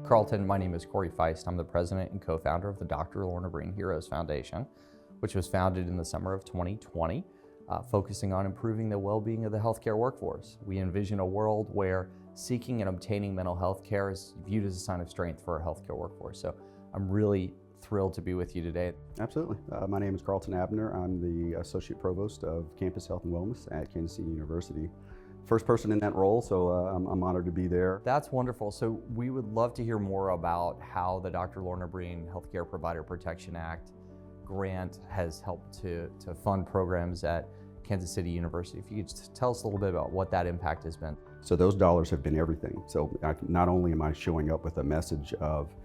Carlton, my name is Corey Feist. I'm the president and co-founder of the Dr. Lorna Breen Heroes Foundation, which was founded in the summer of 2020, focusing on improving the well-being of the healthcare workforce. We envision a world where seeking and obtaining mental health care is viewed as a sign of strength for our healthcare workforce. So I'm really thrilled to be with you today. Absolutely. My name is Carlton Abner. I'm the Associate Provost of Campus Health and Wellness at Kansas City University. First person in that role, so I'm honored to be there. That's wonderful. So we would love to hear more about how the Dr. Lorna Breen Healthcare Provider Protection Act grant has helped to fund programs at Kansas City University. If you could just tell us a little bit about what that impact has been. So those dollars have been everything. So not only am I showing up with a message of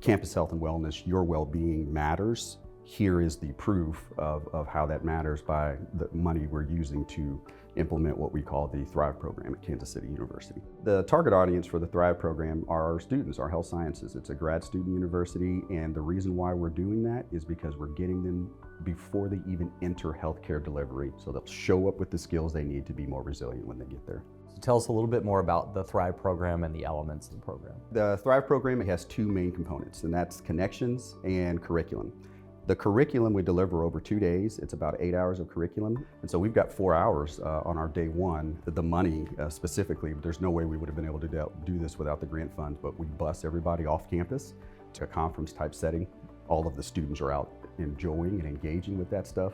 campus health and wellness, your well-being matters. Here is the proof of how that matters by the money we're using to implement what we call the Thrive program at Kansas City University. The target audience for the Thrive program are our students, our health sciences. It's a grad student university, and the reason why we're doing that is because we're getting them before they even enter healthcare delivery, so they'll show up with the skills they need to be more resilient when they get there. So tell us a little bit more about the Thrive program and the elements of the program. The Thrive program, it has two main components, and that's connections and curriculum. The curriculum we deliver over 2 days. It's about 8 hours of curriculum. And so we've got 4 hours on our day one. The money specifically, there's no way we would have been able to do this without the grant funds, but we bus everybody off campus to a conference type setting. All of the students are out enjoying and engaging with that stuff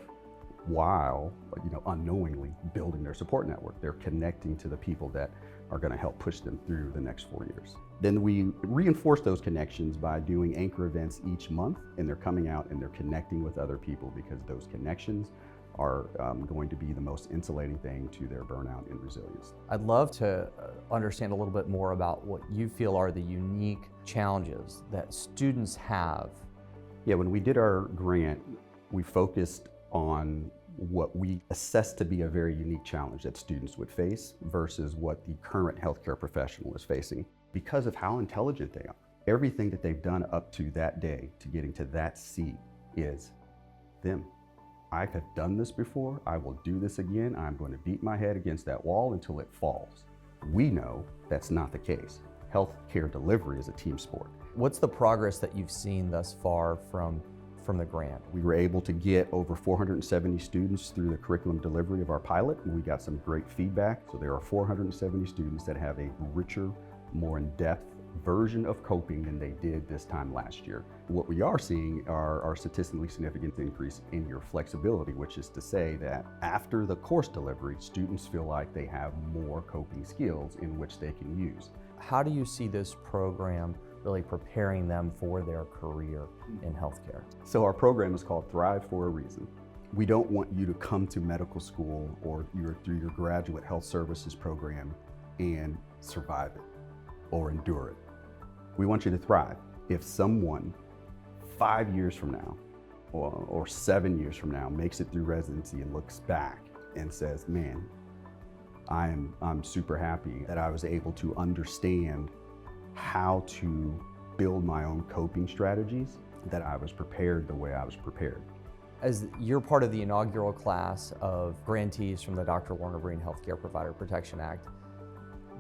while, unknowingly building their support network. They're connecting to the people that are going to help push them through the next 4 years. Then we reinforce those connections by doing anchor events each month, and they're coming out and they're connecting with other people, because those connections are going to be the most insulating thing to their burnout and resilience. I'd love to understand a little bit more about what you feel are the unique challenges that students have. Yeah, when we did our grant, we focused on what we assessed to be a very unique challenge that students would face versus what the current healthcare professional is facing. Because of how intelligent they are, everything that they've done up to that day to getting to that seat is them. I have done this before, I will do this again, I'm going to beat my head against that wall until it falls. We know that's not the case. Healthcare delivery is a team sport. What's the progress that you've seen thus far from the grant? We were able to get over 470 students through the curriculum delivery of our pilot, and we got some great feedback. So there are 470 students that have a richer, more in-depth version of coping than they did this time last year. What we are seeing are statistically significant increase in your flexibility, which is to say that after the course delivery, students feel like they have more coping skills in which they can use. How do you see this program really preparing them for their career in healthcare? So our program is called Thrive for a reason. We don't want you to come to medical school or through your graduate health services program and survive it or endure it. We want you to thrive. If someone 5 years from now or 7 years from now makes it through residency and looks back and says, man, I'm super happy that I was able to understand how to build my own coping strategies, that I was prepared the way I was prepared. As you're part of the inaugural class of grantees from the Dr. Lorna Breen Healthcare Provider Protection Act,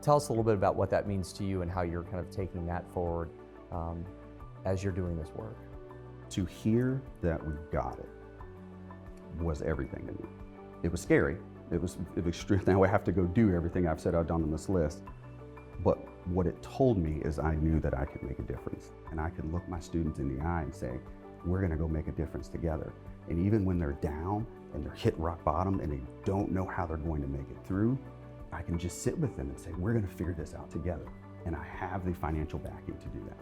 tell us a little bit about what that means to you and how you're kind of taking that forward as you're doing this work. To hear that we got it was everything to me. It was scary. It was extreme. Now I have to go do everything I've said I've done on this list. But what it told me is I knew that I could make a difference. And I could look my students in the eye and say, we're gonna go make a difference together. And even when they're down and they're hit rock bottom and they don't know how they're going to make it through, I can just sit with them and say, we're gonna figure this out together. And I have the financial backing to do that.